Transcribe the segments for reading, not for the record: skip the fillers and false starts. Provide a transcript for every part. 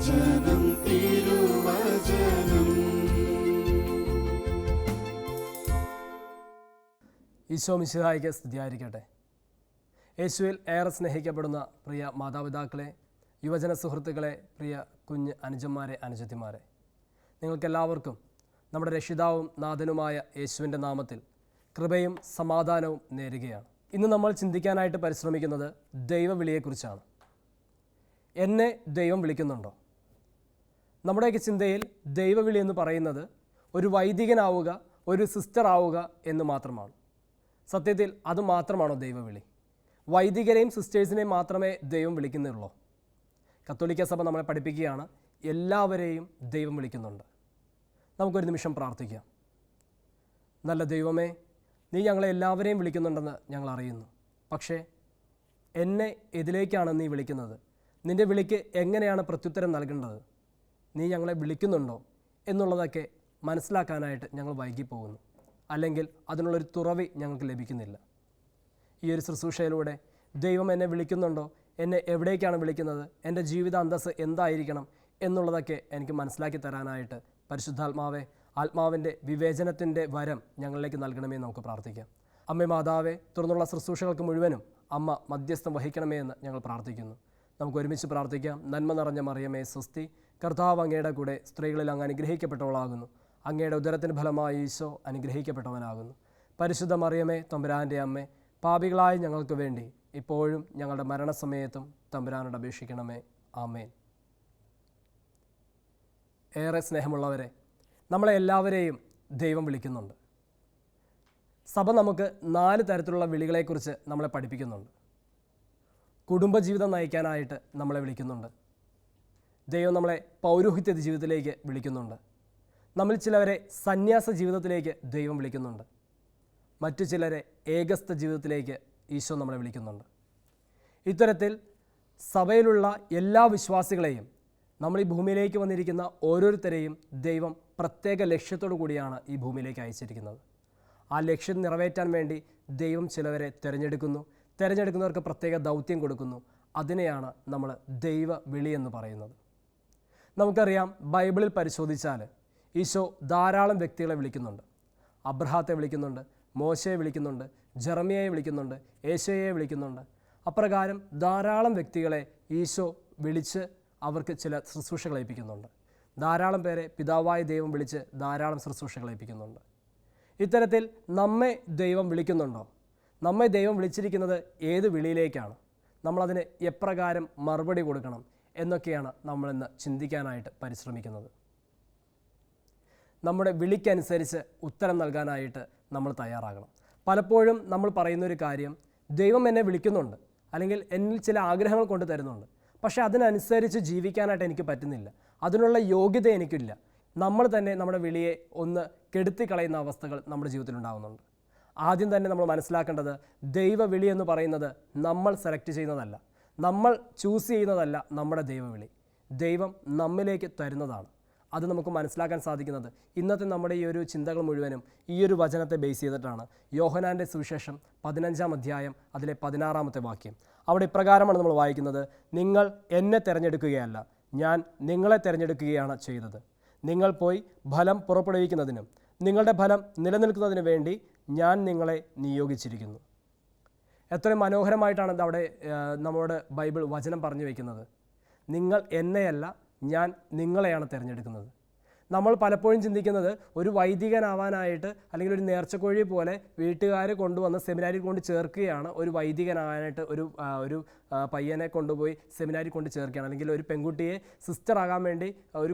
തിരുവചനം തിരുവചനം. ഈശോ മിശിഹായ്ക്ക് സ്തുതിയായിരിക്കട്ടെ. യേശുവിൽ ഏറെ സ്നേഹിക്കപ്പെടുന്ന പ്രിയ മാതാപിതാക്കളെ, യുവജന സുഹൃത്തുക്കളെ, പ്രിയ കുഞ്ഞ് അനുജന്മാരെ, അനുജത്തിമാരെ, നിങ്ങൾക്കെല്ലാവർക്കും നമ്മുടെ രക്ഷിതാവും നാഥനുമായ യേശുവിൻ്റെ നാമത്തിൽ കൃപയും സമാധാനവും നേരുകയാണ്. ഇന്ന് നമ്മൾ ചിന്തിക്കാനായിട്ട് പരിശ്രമിക്കുന്നത് ദൈവവിളിയെക്കുറിച്ചാണ്. എന്നെ ദൈവം വിളിക്കുന്നുണ്ടോ? നമ്മുടെയൊക്കെ ചിന്തയിൽ ദൈവവിളി എന്ന് പറയുന്നത് ഒരു വൈദികനാവുക, ഒരു സിസ്റ്റർ ആവുക എന്ന് മാത്രമാണ്. സത്യത്തിൽ അത് മാത്രമാണോ ദൈവവിളി? വൈദികരെയും സിസ്റ്റേഴ്സിനെയും മാത്രമേ ദൈവം വിളിക്കുന്നുള്ളൂ? കത്തോലിക്ക സഭ നമ്മളെ പഠിപ്പിക്കുകയാണ് എല്ലാവരെയും ദൈവം വിളിക്കുന്നുണ്ട്. നമുക്കൊരു നിമിഷം പ്രാർത്ഥിക്കാം. നല്ല ദൈവമേ, നീ ഞങ്ങളെ എല്ലാവരെയും വിളിക്കുന്നുണ്ടെന്ന് ഞങ്ങൾ അറിയുന്നു. പക്ഷേ എന്നെ ഇതിലേക്കാണ് നീ വിളിക്കുന്നത്. നിൻ്റെ വിളിക്ക് എങ്ങനെയാണ് പ്രത്യുത്തരം നൽകേണ്ടത്? നീ ഞങ്ങളെ വിളിക്കുന്നുണ്ടോ എന്നുള്ളതൊക്കെ മനസ്സിലാക്കാനായിട്ട് ഞങ്ങൾ വൈകിപ്പോകുന്നു. അല്ലെങ്കിൽ അതിനുള്ളൊരു തുറവി ഞങ്ങൾക്ക് ലഭിക്കുന്നില്ല. ഈ ഒരു ശുശ്രൂഷയിലൂടെ ദൈവം എന്നെ വിളിക്കുന്നുണ്ടോ, എന്നെ എവിടേക്കാണ് വിളിക്കുന്നത്, എൻ്റെ ജീവിത അന്തസ്സ് എന്തായിരിക്കണം എന്നുള്ളതൊക്കെ എനിക്ക് മനസ്സിലാക്കി തരാനായിട്ട് പരിശുദ്ധാത്മാവെ, ആത്മാവിൻ്റെ വിവേചനത്തിൻ്റെ വരം ഞങ്ങളിലേക്ക് നൽകണമേ നമുക്ക് പ്രാർത്ഥിക്കാം. അമ്മേ മാതാവേ, തുടർന്നുള്ള ശുശ്രൂഷകൾക്ക് മുഴുവനും അമ്മ മധ്യസ്ഥം വഹിക്കണമേ എന്ന് ഞങ്ങൾ പ്രാർത്ഥിക്കുന്നു. നമുക്ക് ഒരുമിച്ച് പ്രാർത്ഥിക്കാം. നന്മ നിറഞ്ഞ മറിയമേ സ്വസ്തി, കർത്താവ് അങ്ങയുടെ കൂടെ സ്ത്രീകളിൽ അങ്ങ് അനുഗ്രഹിക്കപ്പെട്ടവളാകുന്നു. അങ്ങയുടെ ഉദരത്തിന് ഫലമായി ഈശോ അനുഗ്രഹിക്കപ്പെട്ടവനാകുന്നു. പരിശുദ്ധ മറിയമേ തമ്പുരാൻ്റെ അമ്മേ, പാപികളായ ഞങ്ങൾക്ക് വേണ്ടി ഇപ്പോഴും ഞങ്ങളുടെ മരണസമയത്തും തമ്പുരാനോട് അപേക്ഷിക്കണമേ. ആമേൻ. ഏറെ സ്നേഹമുള്ളവരെ, നമ്മളെ എല്ലാവരെയും ദൈവം വിളിക്കുന്നുണ്ട്. സഭ നമുക്ക് 4 തരത്തിലുള്ള വിളികളെക്കുറിച്ച് നമ്മളെ പഠിപ്പിക്കുന്നുണ്ട്. കുടുംബജീവിതം നയിക്കാനായിട്ട് നമ്മളെ വിളിക്കുന്നുണ്ട്. ദൈവം നമ്മളെ പൗരോഹിത്യ ജീവിതത്തിലേക്ക് വിളിക്കുന്നുണ്ട്. നമ്മൾ ചിലവരെ സന്യാസ ജീവിതത്തിലേക്ക് ദൈവം വിളിക്കുന്നുണ്ട്. മറ്റു ചിലരെ ഏകസ്ഥ ജീവിതത്തിലേക്ക് ഈശോ നമ്മളെ വിളിക്കുന്നുണ്ട്. ഇത്തരത്തിൽ സഭയിലുള്ള എല്ലാ വിശ്വാസികളെയും, നമ്മൾ ഈ ഭൂമിയിലേക്ക് വന്നിരിക്കുന്ന ഓരോരുത്തരെയും ദൈവം പ്രത്യേക ലക്ഷ്യത്തോടു കൂടിയാണ് ഈ ഭൂമിയിലേക്ക് അയച്ചിരിക്കുന്നത്. ആ ലക്ഷ്യം നിറവേറ്റാൻ വേണ്ടി ദൈവം ചിലവരെ തിരഞ്ഞെടുക്കുന്നവർക്ക് പ്രത്യേക ദൗത്യം കൊടുക്കുന്നു. അതിനെയാണ് നമ്മൾ ദൈവ വിളി എന്ന് പറയുന്നത്. നമുക്കറിയാം, ബൈബിളിൽ പരിശോധിച്ചാൽ ഈശോ ധാരാളം വ്യക്തികളെ വിളിക്കുന്നുണ്ട്. അബ്രഹാത്തെ വിളിക്കുന്നുണ്ട്, മോശയെ വിളിക്കുന്നുണ്ട്, ജെറമിയയെ വിളിക്കുന്നുണ്ട്, ഏശയ്യയെ വിളിക്കുന്നുണ്ട്. അപ്രകാരം ധാരാളം വ്യക്തികളെ ഈശോ വിളിച്ച് അവർക്ക് ചില ശുശ്രൂഷകൾ ഏൽപ്പിക്കുന്നുണ്ട്. ധാരാളം പേരെ പിതാവായ ദൈവം വിളിച്ച് ധാരാളം ശുശ്രൂഷകൾ ഏൽപ്പിക്കുന്നുണ്ട്. ഇത്തരത്തിൽ നമ്മെ ദൈവം വിളിക്കുന്നുണ്ടോ? നമ്മെ ദൈവം വിളിച്ചിരിക്കുന്നത് ഏത് വിളിയിലേക്കാണ്? നമ്മളതിന് എപ്രകാരം മറുപടി കൊടുക്കണം എന്നൊക്കെയാണ് നമ്മളിന്ന് ചിന്തിക്കാനായിട്ട് പരിശ്രമിക്കുന്നത്. നമ്മുടെ വിളിക്കനുസരിച്ച് ഉത്തരം നൽകാനായിട്ട് നമ്മൾ തയ്യാറാകണം. പലപ്പോഴും നമ്മൾ പറയുന്നൊരു കാര്യം, ദൈവം എന്നെ വിളിക്കുന്നുണ്ട്, അല്ലെങ്കിൽ എന്നിൽ ചില ആഗ്രഹങ്ങൾ കൊണ്ട് തരുന്നുണ്ട്, പക്ഷേ അതിനനുസരിച്ച് ജീവിക്കാനായിട്ട് എനിക്ക് പറ്റുന്നില്ല, അതിനുള്ള യോഗ്യത എനിക്കില്ല. നമ്മൾ തന്നെ നമ്മുടെ വിളിയെ ഒന്ന് കെടുത്തിക്കളയുന്ന അവസ്ഥകൾ നമ്മുടെ ജീവിതത്തിൽ ഉണ്ടാകുന്നുണ്ട്. ആദ്യം തന്നെ നമ്മൾ മനസ്സിലാക്കേണ്ടത്, ദൈവവിളി എന്ന് പറയുന്നത് നമ്മൾ സെലക്ട് ചെയ്യുന്നതല്ല, നമ്മൾ ചൂസ് ചെയ്യുന്നതല്ല. നമ്മുടെ ദൈവവിളി ദൈവം നമ്മിലേക്ക് തരുന്നതാണ്. അത് നമുക്ക് മനസ്സിലാക്കാൻ സാധിക്കുന്നത് ഇന്നത്തെ നമ്മുടെ ഈ ഒരു ചിന്തകൾ മുഴുവനും ഈ ഒരു വചനത്തെ ബേസ് ചെയ്തിട്ടാണ്. യോഹന്നാൻ്റെ സുവിശേഷം 15-ാം അധ്യായം അതിലെ 16-ാമത്തെ വാക്യം. അവിടെ ഇപ്രകാരമാണ് നമ്മൾ വായിക്കുന്നത്: നിങ്ങൾ എന്നെ തിരഞ്ഞെടുക്കുകയല്ല, ഞാൻ നിങ്ങളെ തിരഞ്ഞെടുക്കുകയാണ് ചെയ്തത്. നിങ്ങൾ പോയി ഫലം പുറപ്പെടുവിക്കുന്നതിനും നിങ്ങളുടെ ഫലം നിലനിൽക്കുന്നതിന് വേണ്ടി ഞാൻ നിങ്ങളെ നിയോഗിച്ചിരിക്കുന്നു. എത്ര മനോഹരമായിട്ടാണ് അവിടെ നമ്മളോട് ബൈബിൾ വചനം പറഞ്ഞു വയ്ക്കുന്നത്. നിങ്ങൾ എന്നെയല്ല, ഞാൻ നിങ്ങളെയാണ് തിരഞ്ഞെടുക്കുന്നത്. നമ്മൾ പലപ്പോഴും ചിന്തിക്കുന്നത്, ഒരു വൈദികനാവാനായിട്ട് അല്ലെങ്കിൽ ഒരു നേർച്ചക്കോഴി പോലെ വീട്ടുകാർ കൊണ്ടുവന്ന് സെമിനാരിൽ കൊണ്ട് ചേർക്കുകയാണ്. ഒരു വൈദികനാവാനായിട്ട് ഒരു പയ്യനെ കൊണ്ടുപോയി സെമിനാരിൽ കൊണ്ട് ചേർക്കുകയാണ്, അല്ലെങ്കിൽ ഒരു പെൺകുട്ടിയെ സിസ്റ്റർ ആകാൻ വേണ്ടി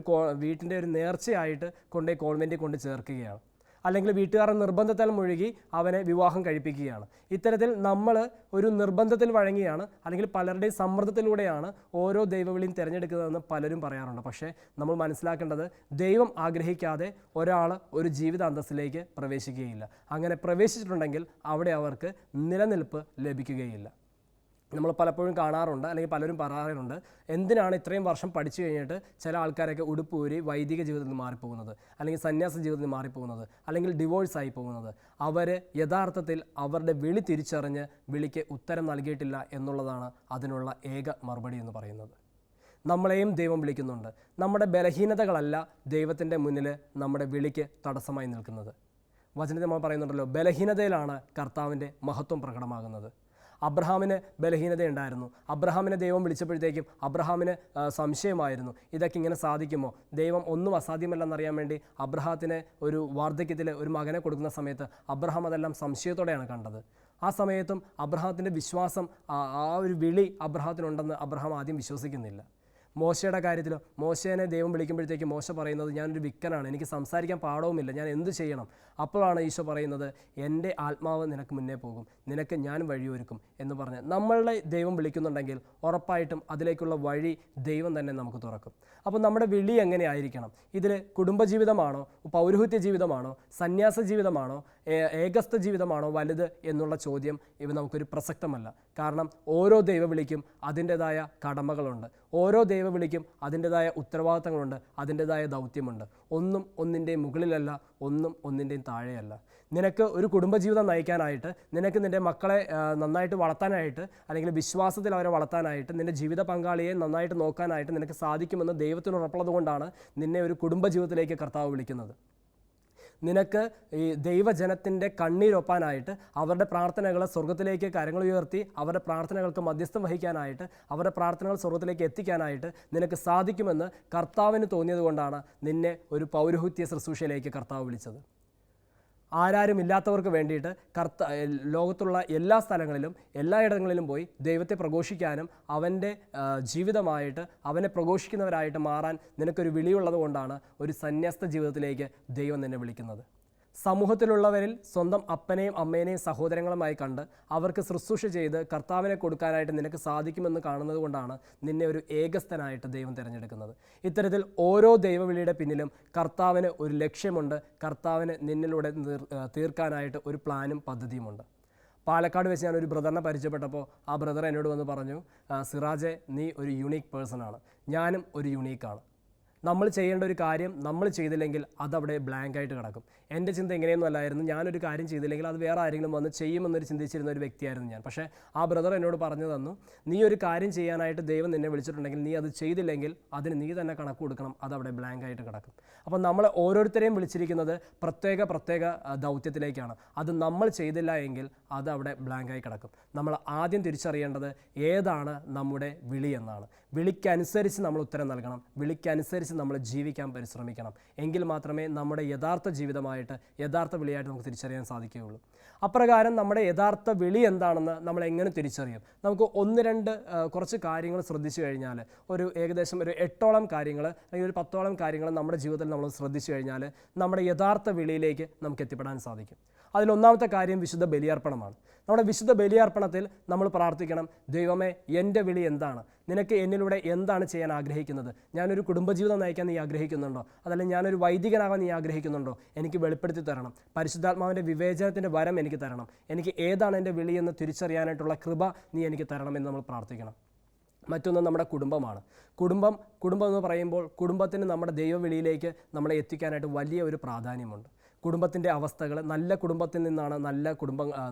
വീട്ടിൻ്റെ ഒരു നേർച്ചയായിട്ട് കൊണ്ടുപോയി കോൺവെൻറ്റിൽ കൊണ്ട് ചേർക്കുകയാണ്. അല്ലെങ്കിൽ വീട്ടുകാരുടെ നിർബന്ധത്താൽ മുഴുകി അവനെ വിവാഹം കഴിപ്പിക്കുകയാണ്. ഇത്തരത്തിൽ നമ്മൾ ഒരു നിർബന്ധത്തിൽ വഴങ്ങിയാണ്, അല്ലെങ്കിൽ പലരുടെയും സമ്മർദ്ദത്തിലൂടെയാണ് ഓരോ ദൈവവിളിയും തിരഞ്ഞെടുക്കുന്നതെന്ന് പലരും പറയാറുണ്ട്. പക്ഷേ നമ്മൾ മനസ്സിലാക്കേണ്ടത്, ദൈവം ആഗ്രഹിക്കാതെ ഒരാൾ ഒരു ജീവിത അന്തസ്സിലേക്ക് പ്രവേശിക്കുകയില്ല. അങ്ങനെ പ്രവേശിച്ചിട്ടുണ്ടെങ്കിൽ അവിടെ അവർക്ക് നിലനിൽപ്പ് ലഭിക്കുകയില്ല. നമ്മൾ പലപ്പോഴും കാണാറുണ്ട്, അല്ലെങ്കിൽ പലരും പറയാറുണ്ട്, എന്തിനാണ് ഇത്രയും വർഷം പഠിച്ചു കഴിഞ്ഞിട്ട് ചില ആൾക്കാരൊക്കെ ഉടുപ്പൂരി വൈദിക ജീവിതത്തിൽ നിന്ന് മാറിപ്പോകുന്നത്, അല്ലെങ്കിൽ സന്യാസ ജീവിതത്തിൽ നിന്ന് മാറിപ്പോകുന്നത്, അല്ലെങ്കിൽ ഡിവോഴ്സായി പോകുന്നത്? അവർ യഥാർത്ഥത്തിൽ അവരുടെ വിളി തിരിച്ചറിഞ്ഞ് വിളിക്ക് ഉത്തരം നൽകിയിട്ടില്ല എന്നുള്ളതാണ് അതിനുള്ള ഏക മറുപടി എന്ന് പറയുന്നത്. നമ്മളെയും ദൈവം വിളിക്കുന്നുണ്ട്. നമ്മുടെ ബലഹീനതകളല്ല ദൈവത്തിൻ്റെ മുന്നിൽ നമ്മുടെ വിളിക്ക് തടസ്സമായി നിൽക്കുന്നത്. വചനത്തിൽ നമ്മൾ പറയുന്നുണ്ടല്ലോ, ബലഹീനതയിലാണ് കർത്താവിൻ്റെ മഹത്വം പ്രകടമാകുന്നത്. അബ്രഹാമിന് ബലഹീനതയുണ്ടായിരുന്നു. അബ്രഹാമിനെ ദൈവം വിളിച്ചപ്പോഴത്തേക്കും അബ്രഹാമിന് സംശയമായിരുന്നു, ഇതൊക്കെ ഇങ്ങനെ സാധിക്കുമോ? ദൈവം ഒന്നും അസാധ്യമല്ലെന്നറിയാൻ വേണ്ടി അബ്രഹാത്തിന് ഒരു വാർദ്ധക്യത്തിൽ ഒരു മകനെ കൊടുക്കുന്ന സമയത്ത് അബ്രഹാം അതെല്ലാം സംശയത്തോടെയാണ് കണ്ടത്. ആ സമയത്തും അബ്രഹാത്തിൻ്റെ വിശ്വാസം, ആ ഒരു വിളി അബ്രഹാത്തിനുണ്ടെന്ന് അബ്രഹാം ആദ്യം വിശ്വസിക്കുന്നില്ല. മോശയുടെ കാര്യത്തിൽ മോശേനെ ദൈവം വിളിക്കുമ്പോഴത്തേക്ക് മോശ പറയുന്നത്, ഞാനൊരു വിക്കനാണ്, എനിക്ക് സംസാരിക്കാൻ പാടവുമില്ല, ഞാൻ എന്ത് ചെയ്യണം? അപ്പോഴാണ് ഈശോ പറയുന്നത്, എൻ്റെ ആത്മാവ് നിനക്ക് മുന്നേ പോകും, നിനക്ക് ഞാൻ വഴിയൊരുക്കും എന്ന് പറഞ്ഞ് നമ്മളെ ദൈവം വിളിക്കുന്നുണ്ടെങ്കിൽ ഉറപ്പായിട്ടും അതിലേക്കുള്ള വഴി ദൈവം തന്നെ നമുക്ക് തുറക്കും. അപ്പോൾ നമ്മുടെ വിളി എങ്ങനെ ആയിരിക്കണം? ഇതിൽ കുടുംബജീവിതമാണോ, പൗരോഹിത്യ ജീവിതമാണോ, സന്യാസ ജീവിതമാണോ, ഏകസ്ഥ ജീവിതമാണോ വലുത് എന്നുള്ള ചോദ്യം ഇവ നമുക്കൊരു പ്രസക്തമല്ല. കാരണം ഓരോ ദൈവവിളിക്കും അതിൻ്റെതായ കടമകളുണ്ട്, ഓരോ ദൈവവിളിക്കും അതിൻ്റെതായ ഉത്തരവാദിത്തങ്ങളുണ്ട്, അതിൻ്റെതായ ദൗത്യമുണ്ട്. ഒന്നും ഒന്നിൻ്റെയും മുകളിലല്ല, ഒന്നും ഒന്നിൻ്റെയും താഴെയല്ല. നിനക്ക് ഒരു കുടുംബജീവിതം നയിക്കാനായിട്ട്, നിനക്ക് നിൻ്റെ മക്കളെ നന്നായിട്ട് വളർത്താനായിട്ട്, അല്ലെങ്കിൽ വിശ്വാസത്തിൽ അവരെ വളർത്താനായിട്ട്, നിൻ്റെ ജീവിത പങ്കാളിയെ നന്നായിട്ട് നോക്കാനായിട്ട് നിനക്ക് സാധിക്കുമെന്ന് ദൈവത്തിന് ഉറപ്പുള്ളത് കൊണ്ടാണ് നിന്നെ ഒരു കുടുംബജീവിതത്തിലേക്ക് കർത്താവ് വിളിക്കുന്നത്. നിനക്ക് ഈ ദൈവജനത്തിൻ്റെ കണ്ണീരൊപ്പാനായിട്ട്, അവരുടെ പ്രാർത്ഥനകൾ സ്വർഗത്തിലേക്ക് കരങ്ങൾ ഉയർത്തി അവരുടെ പ്രാർത്ഥനകൾക്ക് മധ്യസ്ഥം വഹിക്കാനായിട്ട്, അവരുടെ പ്രാർത്ഥനകൾ സ്വർഗത്തിലേക്ക് എത്തിക്കാനായിട്ട് നിനക്ക് സാധിക്കുമെന്ന് കർത്താവിന് തോന്നിയത് കൊണ്ടാണ് നിന്നെ ഒരു പൗരോഹിത്യ ശുശ്രൂഷയിലേക്ക് കർത്താവ് വിളിച്ചത്. ആരാരും ഇല്ലാത്തവർക്ക് വേണ്ടിയിട്ട് ലോകത്തുള്ള എല്ലാ സ്ഥലങ്ങളിലും എല്ലായിടങ്ങളിലും പോയി ദൈവത്തെ പ്രഘോഷിക്കാനും അവൻ്റെ ജീവിതമായിട്ട് അവനെ പ്രഘോഷിക്കുന്നവരായിട്ട് മാറാൻ നിനക്കൊരു വിളിയുള്ളത് കൊണ്ടാണ് ഒരു സന്യസ്ത ജീവിതത്തിലേക്ക് ദൈവം നിന്നെ വിളിക്കുന്നത്. സമൂഹത്തിലുള്ളവരിൽ സ്വന്തം അപ്പനെയും അമ്മേനെയും സഹോദരങ്ങളുമായി കണ്ട് അവർക്ക് ശുശ്രൂഷ ചെയ്ത് കർത്താവിനെ കൊടുക്കാനായിട്ട് നിനക്ക് സാധിക്കുമെന്ന് കാണുന്നത് കൊണ്ടാണ് നിന്നെ ഒരു ഏകസ്ഥനായിട്ട് ദൈവം തിരഞ്ഞെടുക്കുന്നത്. ഇത്തരത്തിൽ ഓരോ ദൈവവിളിയുടെ പിന്നിലും കർത്താവിന് ഒരു ലക്ഷ്യമുണ്ട്, കർത്താവിന് നിന്നിലൂടെ തീർക്കാനായിട്ട് ഒരു പ്ലാനും പദ്ധതിയുമുണ്ട്. പാലക്കാട് വെച്ച് ഞാനൊരു ബ്രദറിനെ പരിചയപ്പെട്ടപ്പോൾ ആ ബ്രദർ എന്നോട് വന്ന് പറഞ്ഞു, സിറാജെ, നീ ഒരു യുണീക്ക് പേഴ്സണാണ്, ഞാനും ഒരു യുണീക്കാണ്. നമ്മൾ ചെയ്യേണ്ട ഒരു കാര്യം നമ്മൾ ചെയ്തില്ലെങ്കിൽ അതവിടെ ബ്ലാങ്കായിട്ട് കിടക്കും. എൻ്റെ ചിന്ത എങ്ങനെയൊന്നും അല്ലായിരുന്നു, ഞാനൊരു കാര്യം ചെയ്തില്ലെങ്കിൽ അത് വേറെ ആരെങ്കിലും വന്ന് ചെയ്യുമെന്നൊരു ചിന്തിച്ചിരുന്ന ഒരു വ്യക്തിയായിരുന്നു ഞാൻ. പക്ഷേ ആ ബ്രദർ എന്നോട് പറഞ്ഞു തന്നു, നീ ഒരു കാര്യം ചെയ്യാനായിട്ട് ദൈവം നിന്നെ വിളിച്ചിട്ടുണ്ടെങ്കിൽ നീ അത് ചെയ്തില്ലെങ്കിൽ അതിന് നീ തന്നെ കണക്ക് കൊടുക്കണം, അതവിടെ ബ്ലാങ്കായിട്ട് കിടക്കും. അപ്പോൾ നമ്മൾ ഓരോരുത്തരെയും വിളിച്ചിരിക്കുന്നത് പ്രത്യേക ദൗത്യത്തിലേക്കാണ്. അത് നമ്മൾ ചെയ്തില്ല എങ്കിൽ അത് അവിടെ ബ്ലാങ്കായി കിടക്കും. നമ്മൾ ആദ്യം തിരിച്ചറിയേണ്ടത് ഏതാണ് നമ്മുടെ വിളി എന്നാണ്. വിളിക്കനുസരിച്ച് നമ്മൾ ഉത്തരം നൽകണം, വിളിക്കനുസരിച്ച് നമ്മൾ ജീവിക്കാൻ പരിശ്രമിക്കണം. എങ്കിൽ മാത്രമേ നമ്മുടെ യഥാർത്ഥ ജീവിതമായിട്ട്, യഥാർത്ഥ വിളിയായിട്ട് നമുക്ക് തിരിച്ചറിയാൻ സാധിക്കുകയുള്ളൂ. അപ്രകാരം നമ്മുടെ യഥാർത്ഥ വിളി എന്താണെന്ന് നമ്മൾ എങ്ങനെ തിരിച്ചറിയും? നമുക്ക് കുറച്ച് കാര്യങ്ങൾ ശ്രദ്ധിച്ചു കഴിഞ്ഞാൽ, ഏകദേശം ഒരു 8ഓളം കാര്യങ്ങൾ അല്ലെങ്കിൽ ഒരു 10ഓളം കാര്യങ്ങൾ നമ്മുടെ ജീവിതത്തിൽ നമ്മൾ ശ്രദ്ധിച്ചു കഴിഞ്ഞാൽ നമ്മുടെ യഥാർത്ഥ വിളിയിലേക്ക് നമുക്ക് എത്തിപ്പെടാൻ സാധിക്കും. അതിലൊന്നാമത്തെ കാര്യം വിശുദ്ധ ബലിയർപ്പണമാണ്. നമ്മുടെ വിശുദ്ധ ബലിയർപ്പണത്തിൽ നമ്മൾ പ്രാർത്ഥിക്കണം, ദൈവമേ, എൻ്റെ വിളി എന്താണ്? നിനക്ക് എന്നിലൂടെ എന്താണ് ചെയ്യാൻ ആഗ്രഹിക്കുന്നത്? ഞാനൊരു കുടുംബജീവിതം നയിക്കാൻ നീ ആഗ്രഹിക്കുന്നുണ്ടോ? അതല്ലെങ്കിൽ ഞാനൊരു വൈദികനാകാൻ നീ ആഗ്രഹിക്കുന്നുണ്ടോ? എനിക്ക് വെളിപ്പെടുത്തി തരണം. പരിശുദ്ധാത്മാവിൻ്റെ വിവേചനത്തിൻ്റെ വരം എനിക്ക് തരണം. എനിക്ക് ഏതാണ് എൻ്റെ വിളി എന്ന് തിരിച്ചറിയാനായിട്ടുള്ള കൃപ നീ എനിക്ക് തരണമെന്ന് നമ്മൾ പ്രാർത്ഥിക്കണം. മറ്റൊന്ന് നമ്മുടെ കുടുംബമാണ്. കുടുംബം എന്ന് പറയുമ്പോൾ കുടുംബത്തിന് നമ്മുടെ ദൈവവിളിയിലേക്ക് നമ്മളെ എത്തിക്കാനായിട്ട് വലിയ ഒരു പ്രാധാന്യമുണ്ട്. കുടുംബത്തിൻ്റെ അവസ്ഥകൾ, നല്ല കുടുംബത്തിൽ നിന്നാണ്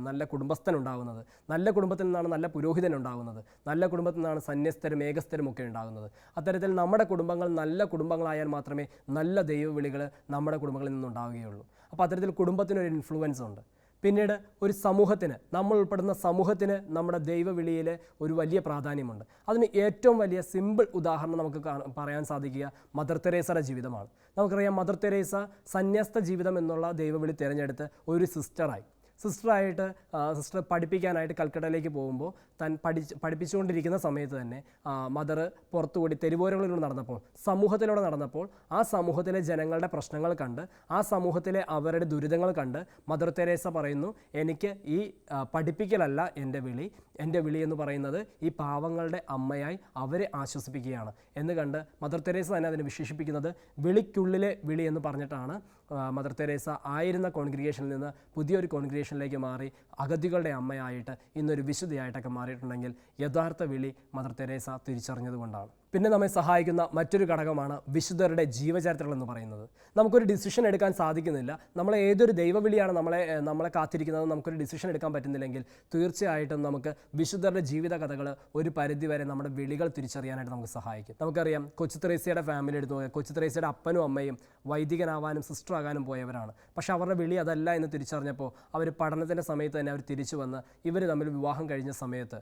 നല്ല കുടുംബസ്ഥൻ ഉണ്ടാകുന്നത്, നല്ല കുടുംബത്തിൽ നിന്നാണ് നല്ല പുരോഹിതൻ ഉണ്ടാകുന്നത്, നല്ല കുടുംബത്തിൽ നിന്നാണ് സന്യസ്തരും ഏകസ്ഥരും ഒക്കെ ഉണ്ടാകുന്നത്. അത്തരത്തിൽ നമ്മുടെ കുടുംബങ്ങൾ നല്ല കുടുംബങ്ങളായാൽ മാത്രമേ നല്ല ദൈവവിളികൾ നമ്മുടെ കുടുംബങ്ങളിൽ നിന്നുണ്ടാവുകയുള്ളൂ. അപ്പോൾ അത്തരത്തിൽ കുടുംബത്തിനൊരു ഇൻഫ്ലുവൻസ് ഉണ്ട്. പിന്നീട് ഒരു സമൂഹത്തിന്, നമ്മൾ ഉൾപ്പെടുന്ന സമൂഹത്തിന് നമ്മുടെ ദൈവവിളിയിൽ ഒരു വലിയ പ്രാധാന്യമുണ്ട്. അതിന് ഏറ്റവും വലിയ സിമ്പിൾ ഉദാഹരണം നമുക്ക് പറയാൻ സാധിക്കുക മദർ തെരേസയുടെ ജീവിതമാണ്. നമുക്കറിയാം, മദർ തെരേസ സന്യസ്ത ജീവിതം എന്നുള്ള ദൈവവിളി തിരഞ്ഞെടുത്ത് ഒരു സിസ്റ്റർ പഠിപ്പിക്കാനായിട്ട് കൽക്കട്ടയിലേക്ക് പോകുമ്പോൾ പഠിപ്പിച്ചുകൊണ്ടിരിക്കുന്ന സമയത്ത് തന്നെ മദർ പുറത്തുകൂടി തെരുവോരങ്ങളിലൂടെ നടന്നപ്പോൾ ആ സമൂഹത്തിലെ ജനങ്ങളുടെ പ്രശ്നങ്ങൾ കണ്ട്, ആ സമൂഹത്തിലെ അവരുടെ ദുരിതങ്ങൾ കണ്ട് മദർ തെരേസ പറയുന്നു, എനിക്ക് ഈ പഠിപ്പിക്കലല്ല എൻ്റെ വിളി എന്ന് പറയുന്നത് ഈ പാവങ്ങളുടെ അമ്മയായി അവരെ ആശ്വസിപ്പിക്കുകയാണ് എന്ന് കണ്ട് മദർ തെരേസ തന്നെ അതിനെ വിശേഷിപ്പിക്കുന്നത് വിളിക്കുള്ളിലെ വിളി എന്ന് പറഞ്ഞിട്ടാണ്. മദർ തെരേസ ആയിരുന്ന കോൺഗ്രിഗേഷനിൽ നിന്ന് പുതിയൊരു കോൺഗ്രിഗേഷനിലേക്ക് മാറി അഗതികളുടെ അമ്മയായിട്ട് ഇന്നൊരു വിശുദ്ധയായിട്ടൊക്കെ മാറിയിട്ടുണ്ടെങ്കിൽ യഥാർത്ഥ വിളി മദർ തെരേസ തിരിച്ചറിഞ്ഞതുകൊണ്ടാണ്. പിന്നെ നമ്മെ സഹായിക്കുന്ന മറ്റൊരു ഘടകമാണ് വിശുദ്ധരുടെ ജീവചരിത്രങ്ങൾ എന്ന് പറയുന്നത്. നമുക്കൊരു ഡിസിഷൻ എടുക്കാൻ സാധിക്കുന്നില്ല, നമ്മളെ ഏതൊരു ദൈവവിളിയാണ് നമ്മളെ കാത്തിരിക്കുന്നത് നമുക്കൊരു ഡിസിഷൻ എടുക്കാൻ പറ്റുന്നില്ലെങ്കിൽ തീർച്ചയായിട്ടും നമുക്ക് വിശുദ്ധരുടെ ജീവിത കഥകൾ ഒരു പരിധിവരെ നമ്മുടെ വിളികൾ തിരിച്ചറിയാനായിട്ട് നമുക്ക് സഹായിക്കും. നമുക്കറിയാം, കൊച്ചു ത്രേസ്യയുടെ ഫാമിലി എടുത്തു നോക്കുക. കൊച്ചു ത്രേസ്യയുടെ അപ്പനും അമ്മയും വൈദികനാവാനും സിസ്റ്റർ ആകാനും പോയവരാണ്. പക്ഷേ അവരുടെ വിളി അതല്ല എന്ന് തിരിച്ചറിഞ്ഞപ്പോൾ അവർ പഠനത്തിൻ്റെ സമയത്ത് തന്നെ അവർ തിരിച്ചു വന്ന് ഇവർ തമ്മിൽ വിവാഹം കഴിഞ്ഞ സമയത്ത്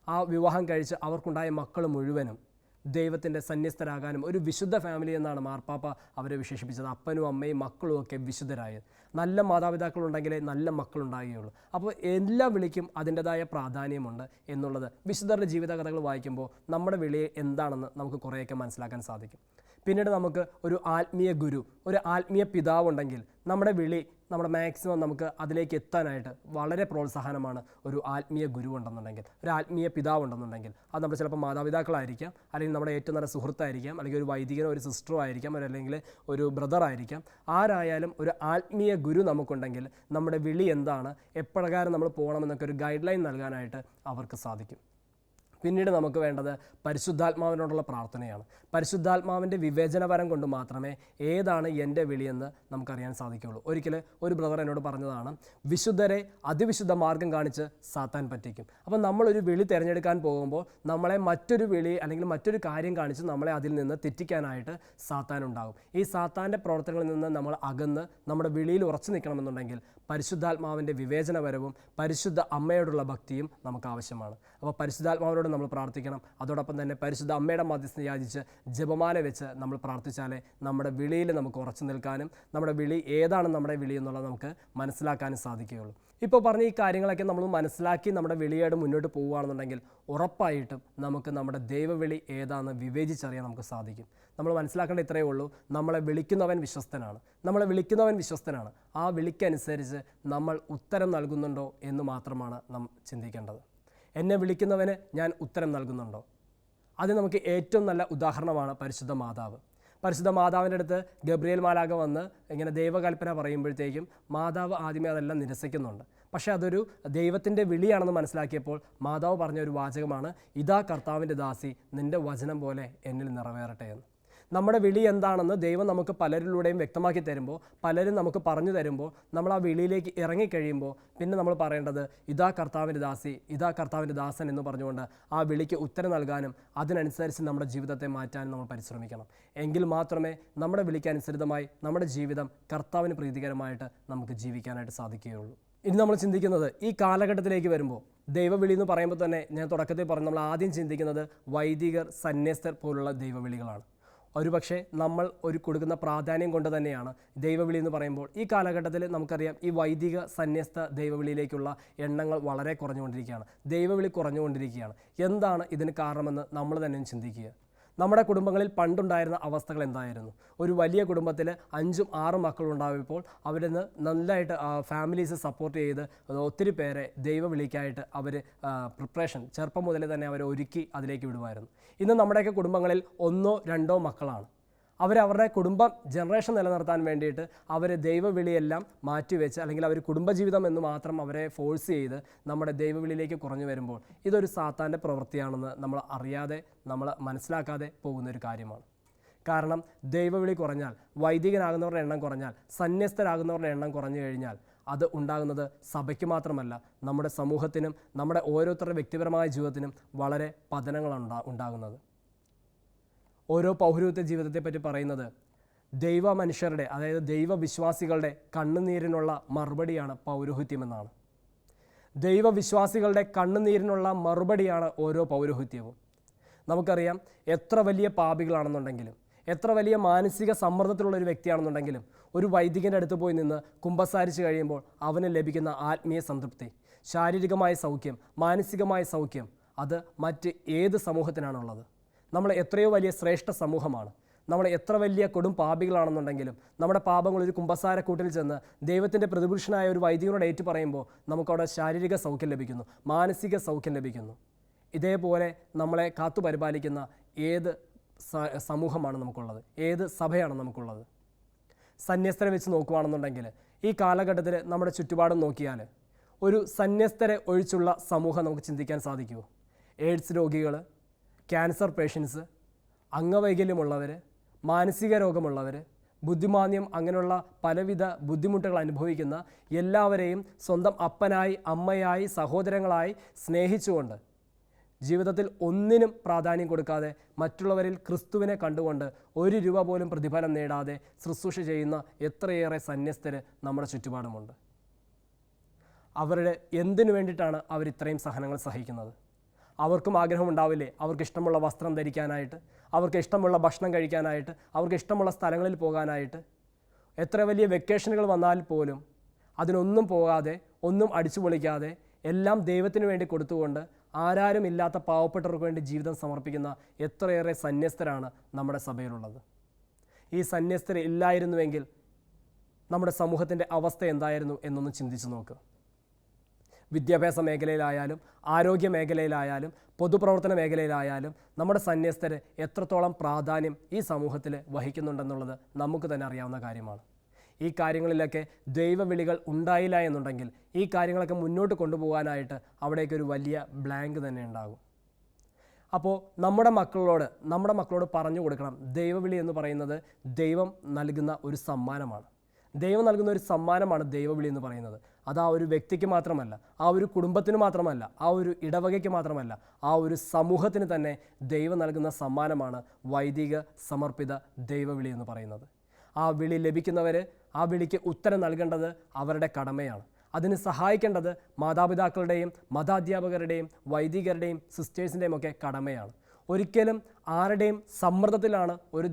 ആ വിവാഹം കഴിച്ച് അവർക്കുണ്ടായ മക്കൾ മുഴുവനും ദൈവത്തിൻ്റെ സന്യസ്തരാകാനും ഒരു വിശുദ്ധ ഫാമിലി എന്നാണ് മാർപ്പാപ്പ അവരെ വിശേഷിപ്പിച്ചത്. അപ്പനും അമ്മയും മക്കളും ഒക്കെ വിശുദ്ധരായത്. നല്ല മാതാപിതാക്കളുണ്ടെങ്കിലേ നല്ല മക്കളുണ്ടാകുകയുള്ളൂ. അപ്പോൾ എല്ലാ വിളിക്കും അതിൻ്റെതായ പ്രാധാന്യമുണ്ട് എന്നുള്ളത് വിശുദ്ധരുടെ ജീവിത കഥകൾ വായിക്കുമ്പോൾ നമ്മുടെ വിളി എന്താണെന്ന് നമുക്ക് കുറേയൊക്കെ മനസ്സിലാക്കാൻ സാധിക്കും. പിന്നീട് നമുക്ക് ഒരു ആത്മീയ ഗുരു, ഒരു ആത്മീയ പിതാവുണ്ടെങ്കിൽ നമ്മുടെ വിളി നമ്മുടെ മാക്സിമം നമുക്ക് അതിലേക്ക് എത്താനായിട്ട് വളരെ പ്രോത്സാഹനമാണ് ഒരു ആത്മീയ ഗുരു ഉണ്ടെന്നുണ്ടെങ്കിൽ, ഒരു ആത്മീയ പിതാവ് ഉണ്ടെന്നുണ്ടെങ്കിൽ. അത് നമ്മുടെ ചിലപ്പോൾ മാതാപിതാക്കളായിരിക്കാം, അല്ലെങ്കിൽ നമ്മുടെ ഏറ്റവും നല്ല സുഹൃത്തായിരിക്കാം, അല്ലെങ്കിൽ ഒരു വൈദികനോ ഒരു സിസ്റ്ററോ ആയിരിക്കാം, അല്ലെങ്കിൽ ഒരു ബ്രദറായിരിക്കാം. ആരായാലും ഒരു ആത്മീയ ഗുരു നമുക്കുണ്ടെങ്കിൽ നമ്മുടെ വിളി എന്താണ്, എപ്രകാരം നമ്മൾ പോകണമെന്നൊക്കെ ഒരു ഗൈഡ് ലൈൻ നൽകാനായിട്ട് അവർക്ക് സാധിക്കും. പിന്നീട് നമുക്ക് വേണ്ടത് പരിശുദ്ധാത്മാവിനോടുള്ള പ്രാർത്ഥനയാണ്. പരിശുദ്ധാത്മാവിൻ്റെ വിവേചനപരം കൊണ്ട് മാത്രമേ ഏതാണ് എൻ്റെ വിളിയെന്ന് നമുക്കറിയാൻ സാധിക്കുകയുള്ളൂ. ഒരിക്കൽ ഒരു ബ്രദർ എന്നോട് പറഞ്ഞതാണ്, വിശുദ്ധരെ അതിവിശുദ്ധ മാർഗം കാണിച്ച് സാത്താൻ പറ്റിക്കും. അപ്പം നമ്മളൊരു വിളി തിരഞ്ഞെടുക്കാൻ പോകുമ്പോൾ നമ്മളെ മറ്റൊരു വിളി അല്ലെങ്കിൽ മറ്റൊരു കാര്യം കാണിച്ച് നമ്മളെ അതിൽ നിന്ന് തെറ്റിക്കാനായിട്ട് സാത്താൻ ഉണ്ടാകും. ഈ സാത്താൻ്റെ പ്രവർത്തനങ്ങളിൽ നിന്ന് നമ്മൾ അകന്ന് നമ്മുടെ വിളിയിൽ ഉറച്ചു നിൽക്കണമെന്നുണ്ടെങ്കിൽ പരിശുദ്ധാത്മാവിൻ്റെ വിവേചനപരവും പരിശുദ്ധ അമ്മയോടുള്ള ഭക്തിയും നമുക്ക് ആവശ്യമാണ്. അപ്പോൾ പരിശുദ്ധാത്മാവിനോട് നമ്മൾ പ്രാർത്ഥിക്കണം. അതോടൊപ്പം തന്നെ പരിശുദ്ധ അമ്മയുടെ മധ്യസ്ഥം യാചിച്ച് ജപമാല വെച്ച് നമ്മൾ പ്രാർത്ഥിച്ചാലേ നമ്മുടെ വിളിയിൽ നമുക്ക് ഉറച്ചു നിൽക്കാനും നമ്മുടെ വിളി ഏതാണ് നമ്മുടെ വിളി എന്നുള്ളത് നമുക്ക് മനസ്സിലാക്കാനും സാധിക്കുകയുള്ളൂ. ഇപ്പോൾ പറഞ്ഞ ഈ കാര്യങ്ങളൊക്കെ നമ്മൾ മനസ്സിലാക്കി നമ്മുടെ വിളിയോട് മുന്നോട്ട് പോവുകയാണെന്നുണ്ടെങ്കിൽ ഉറപ്പായിട്ടും നമുക്ക് നമ്മുടെ ദൈവവിളി ഏതാണെന്ന് വിവേചിച്ചറിയാൻ നമുക്ക് സാധിക്കും. നമ്മൾ മനസ്സിലാക്കേണ്ട ഇത്രയേ ഉള്ളൂ, നമ്മളെ വിളിക്കുന്നവൻ വിശ്വസ്തനാണ്. ആ വിളിക്കനുസരിച്ച് നമ്മൾ ഉത്തരം നൽകുന്നുണ്ടോ എന്ന് മാത്രമാണ് നാം ചിന്തിക്കേണ്ടത്. എന്നെ വിളിക്കുന്നവന് ഞാൻ ഉത്തരം നൽകുന്നുണ്ടോ? അത് നമുക്ക് ഏറ്റവും നല്ല ഉദാഹരണമാണ് പരിശുദ്ധ മാതാവ്. പരിശുദ്ധ മാതാവിൻ്റെ അടുത്ത് ഗബ്രിയേൽ മാലാഖ വന്ന് ഇങ്ങനെ ദൈവകൽപ്പന പറയുമ്പോഴത്തേക്കും മാതാവ് ആദ്യമേ അതെല്ലാം നിരസിക്കുന്നുണ്ട്. പക്ഷേ അതൊരു ദൈവത്തിൻ്റെ വിളിയാണെന്ന് മനസ്സിലാക്കിയപ്പോൾ മാതാവ് പറഞ്ഞ ഒരു വാചകമാണ്, ഇതാ കർത്താവിൻ്റെ ദാസി, നിൻ്റെ വചനം പോലെ എന്നിൽ നിറവേറട്ടെ എന്ന്. നമ്മുടെ വിളി എന്താണെന്ന് ദൈവം നമുക്ക് പലരിലൂടെയും വ്യക്തമാക്കി തരുമ്പോൾ, പലരും നമുക്ക് പറഞ്ഞു തരുമ്പോൾ, നമ്മൾ ആ വിളിയിലേക്ക് ഇറങ്ങിക്കഴിയുമ്പോൾ പിന്നെ നമ്മൾ പറയേണ്ടത് ഇതാ കർത്താവിൻ്റെ ദാസി, ഇതാ കർത്താവിൻ്റെ ദാസൻ എന്ന് പറഞ്ഞുകൊണ്ട് ആ വിളിക്ക് ഉത്തരം നൽകാനും അതിനനുസരിച്ച് നമ്മുടെ ജീവിതത്തെ മാറ്റാനും നമ്മൾ പരിശ്രമിക്കണം. എങ്കിൽ മാത്രമേ നമ്മുടെ വിളിക്കനുസൃതമായി നമ്മുടെ ജീവിതം കർത്താവിന് പ്രീതികരമായിട്ട് നമുക്ക് ജീവിക്കാനായിട്ട് സാധിക്കുകയുള്ളൂ. ഇനി നമ്മൾ ചിന്തിക്കുന്നത് ഈ കാലഘട്ടത്തിലേക്ക് വരുമ്പോൾ ദൈവവിളി എന്ന് പറയുമ്പോൾ തന്നെ ഞാൻ തുടക്കത്തിൽ പറഞ്ഞു, നമ്മൾ ആദ്യം ചിന്തിക്കുന്നത് വൈദികർ, സന്യസ്തർ പോലുള്ള ദൈവവിളികളാണ്. ഒരുപക്ഷെ നമ്മൾ കൊടുക്കുന്ന പ്രാധാന്യം കൊണ്ട് തന്നെയാണ് ദൈവവിളി എന്ന് പറയുമ്പോൾ ഈ കാലഘട്ടത്തിൽ നമുക്കറിയാം ഈ വൈദിക സന്യസ്ത ദൈവവിളിയിലേക്കുള്ള എണ്ണങ്ങൾ വളരെ കുറഞ്ഞുകൊണ്ടിരിക്കുകയാണ്. ദൈവവിളി കുറഞ്ഞുകൊണ്ടിരിക്കുകയാണ്. എന്താണ് ഇതിന് കാരണമെന്ന് നമ്മൾ തന്നെ ചിന്തിക്കുക. നമ്മുടെ കുടുംബങ്ങളിൽ പണ്ടുണ്ടായിരുന്ന അവസ്ഥകൾ എന്തായിരുന്നു? ഒരു വലിയ കുടുംബത്തിൽ 5-6 മക്കളുണ്ടായപ്പോൾ അവരിൽ നിന്ന് നല്ലതായിട്ട് ഫാമിലീസ് സപ്പോർട്ട് ചെയ്ത് ഒത്തിരി പേരെ ദൈവവിളിക്കായിട്ട് അവർ പ്രിപ്പറേഷൻ ചെറുപ്പം മുതലേ തന്നെ അവരെ ഒരുക്കി അതിലേക്ക് വിടുമായിരുന്നു. ഇന്ന് നമ്മുടെയൊക്കെ കുടുംബങ്ങളിൽ 1-2 മക്കളാണ്. അവരവരുടെ കുടുംബം ജനറേഷൻ നിലനിർത്താൻ വേണ്ടിയിട്ട് അവർ ദൈവവിളിയെല്ലാം മാറ്റിവെച്ച്, അല്ലെങ്കിൽ അവർ കുടുംബജീവിതം എന്ന് മാത്രം അവരെ ഫോഴ്സ് ചെയ്ത് നമ്മുടെ ദൈവവിളിയിലേക്ക് കുറഞ്ഞു വരുമ്പോൾ ഇതൊരു സാത്താൻ്റെ പ്രവൃത്തിയാണെന്ന് നമ്മൾ അറിയാതെ, നമ്മൾ മനസ്സിലാക്കാതെ പോകുന്നൊരു കാര്യമാണ്. കാരണം ദൈവവിളി കുറഞ്ഞാൽ, വൈദികനാകുന്നവരുടെ എണ്ണം കുറഞ്ഞാൽ, സന്യസ്തരാകുന്നവരുടെ എണ്ണം കുറഞ്ഞു കഴിഞ്ഞാൽ അത് ഉണ്ടാകുന്നത് സഭയ്ക്ക് മാത്രമല്ല നമ്മുടെ സമൂഹത്തിനും നമ്മുടെ ഓരോരുത്തരുടെ വ്യക്തിപരമായ ജീവിതത്തിനും വളരെ പതനങ്ങളാണ് ഉണ്ടാകുന്നത്. ഓരോ പൗരോഹിത്യ ജീവിതത്തെപ്പറ്റി പറയുന്നത് ദൈവ മനുഷ്യരുടെ, അതായത് ദൈവവിശ്വാസികളുടെ കണ്ണുനീരിനുള്ള മറുപടിയാണ് പൗരോഹിത്യമെന്നാണ്. ദൈവവിശ്വാസികളുടെ കണ്ണുനീരിനുള്ള മറുപടിയാണ് ഓരോ പൗരോഹിത്യവും. നമുക്കറിയാം, എത്ര വലിയ പാപികളാണെന്നുണ്ടെങ്കിലും, എത്ര വലിയ മാനസിക സമ്മർദ്ദത്തിലുള്ള ഒരു വ്യക്തിയാണെന്നുണ്ടെങ്കിലും ഒരു വൈദികൻ്റെ അടുത്ത് പോയി നിന്ന് കുമ്പസാരിച്ച് കഴിയുമ്പോൾ അവന് ലഭിക്കുന്ന ആത്മീയ സംതൃപ്തി, ശാരീരികമായ സൗഖ്യം, മാനസികമായ സൗഖ്യം, അത് മറ്റ് ഏത് സമൂഹത്തിനാണുള്ളത്? നമ്മൾ എത്രയോ വലിയ ശ്രേഷ്ഠ സമൂഹമാണ്. നമ്മൾ എത്ര വലിയ കൊടും പാപികളാണെന്നുണ്ടെങ്കിലും നമ്മുടെ പാപങ്ങൾ ഒരു കുമ്പസാരക്കൂട്ടിൽ ചെന്ന് ദൈവത്തിൻ്റെ പ്രതിപുരുഷനായ ഒരു വൈദികനോട് ഏറ്റു പറയുമ്പോൾ നമുക്കവിടെ ശാരീരിക സൗഖ്യം ലഭിക്കുന്നു, മാനസിക സൗഖ്യം ലഭിക്കുന്നു. ഇതേപോലെ നമ്മളെ കാത്തു പരിപാലിക്കുന്ന ഏത് സമൂഹമാണ് നമുക്കുള്ളത്? ഏത് സഭയാണ് നമുക്കുള്ളത്? സന്യസ്തരെ വെച്ച് നോക്കുകയാണെന്നുണ്ടെങ്കിൽ ഈ കാലഘട്ടത്തിൽ നമ്മുടെ ചുറ്റുപാടും നോക്കിയാൽ ഒരു സന്യസ്തരെ ഒഴിച്ചുള്ള സമൂഹം നമുക്ക് ചിന്തിക്കാൻ സാധിക്കുമോ? എയ്ഡ്സ് രോഗികൾ, ക്യാൻസർ പേഷ്യൻസ്, അംഗവൈകല്യമുള്ളവർ, മാനസിക രോഗമുള്ളവർ, ബുദ്ധിമാന്ദ്യം, അങ്ങനെയുള്ള പലവിധ ബുദ്ധിമുട്ടുകൾ അനുഭവിക്കുന്ന എല്ലാവരെയും സ്വന്തം അപ്പനായി, അമ്മയായി, സഹോദരങ്ങളായി സ്നേഹിച്ചുകൊണ്ട് ജീവിതത്തിൽ ഒന്നിനും പ്രാധാന്യം കൊടുക്കാതെ മറ്റുള്ളവരിൽ ക്രിസ്തുവിനെ കണ്ടുകൊണ്ട് 1 രൂപ പോലും പ്രതിഫലം നേടാതെ ശുശ്രൂഷ ചെയ്യുന്ന എത്രയേറെ സന്യസ്തർ നമ്മുടെ ചുറ്റുപാടുമുണ്ട്. അവരുടെ എന്തിനു വേണ്ടിയിട്ടാണ് അവർ ഇത്രയും സഹനങ്ങൾ സഹിക്കുന്നത്? അവർക്കും ആഗ്രഹമുണ്ടാവില്ലേ അവർക്ക് ഇഷ്ടമുള്ള വസ്ത്രം ധരിക്കാനായിട്ട്, അവർക്ക് ഇഷ്ടമുള്ള ഭക്ഷണം കഴിക്കാനായിട്ട്, അവർക്ക് ഇഷ്ടമുള്ള സ്ഥലങ്ങളിൽ പോകാനായിട്ട്? എത്ര വലിയ വെക്കേഷനുകൾ വന്നാൽ പോലും അതിനൊന്നും പോകാതെ, ഒന്നും അടിച്ചു പൊളിക്കാതെ, എല്ലാം ദൈവത്തിന് വേണ്ടി കൊടുത്തുകൊണ്ട് ആരാരും ഇല്ലാത്ത പാവപ്പെട്ടവർക്ക് വേണ്ടി ജീവിതം സമർപ്പിക്കുന്ന എത്രയേറെ സന്യസ്തരാണ് നമ്മുടെ സഭയിലുള്ളത്. ഈ സന്യസ്തർ ഇല്ലായിരുന്നുവെങ്കിൽ നമ്മുടെ സമൂഹത്തിൻ്റെ അവസ്ഥ എന്തായിരുന്നു എന്നൊന്ന് ചിന്തിച്ചു നോക്കുക. വിദ്യാഭ്യാസ മേഖലയിലായാലും, ആരോഗ്യ മേഖലയിലായാലും, പൊതുപ്രവർത്തന മേഖലയിലായാലും നമ്മുടെ സന്യസ്തർ എത്രത്തോളം പ്രാധാന്യം ഈ സമൂഹത്തിൽ വഹിക്കുന്നുണ്ടെന്നുള്ളത് നമുക്ക് തന്നെ അറിയാവുന്ന കാര്യമാണ്. ഈ കാര്യങ്ങളിലൊക്കെ ദൈവവിളികൾ ഉണ്ടായില്ല എന്നുണ്ടെങ്കിൽ ഈ കാര്യങ്ങളൊക്കെ മുന്നോട്ട് കൊണ്ടുപോകാനായിട്ട് അവിടേക്കൊരു വലിയ ബ്ലാങ്ക് തന്നെ ഉണ്ടാകും. അപ്പോൾ നമ്മുടെ മക്കളോട് പറഞ്ഞു കൊടുക്കണം, ദൈവവിളി എന്ന് പറയുന്നത് ദൈവം നൽകുന്ന ഒരു സമ്മാനമാണ്. ദൈവം നൽകുന്ന ഒരു സമ്മാനമാണ് ദൈവവിളി എന്ന് പറയുന്നത്. അത് ആ ഒരു വ്യക്തിക്ക് മാത്രമല്ല, ആ ഒരു കുടുംബത്തിന് മാത്രമല്ല, ആ ഒരു ഇടവകയ്ക്ക് മാത്രമല്ല, ആ ഒരു സമൂഹത്തിന് തന്നെ ദൈവം നൽകുന്ന സമ്മാനമാണ് വൈദിക സമർപ്പിത ദൈവവിളി എന്ന് പറയുന്നത്. ആ വിളി ലഭിക്കുന്നവർ ആ വിളിക്ക് ഉത്തരം നൽകേണ്ടത് അവരുടെ കടമയാണ്. അതിന് സഹായിക്കേണ്ടത് മാതാപിതാക്കളുടെയും മതാധ്യാപകരുടെയും വൈദികരുടെയും സിസ്റ്റേഴ്സിൻ്റെയും ഒക്കെ കടമയാണ്. ഒരിക്കലും ആരുടെയും സമ്മർദ്ദത്തിലാണ് ഒരു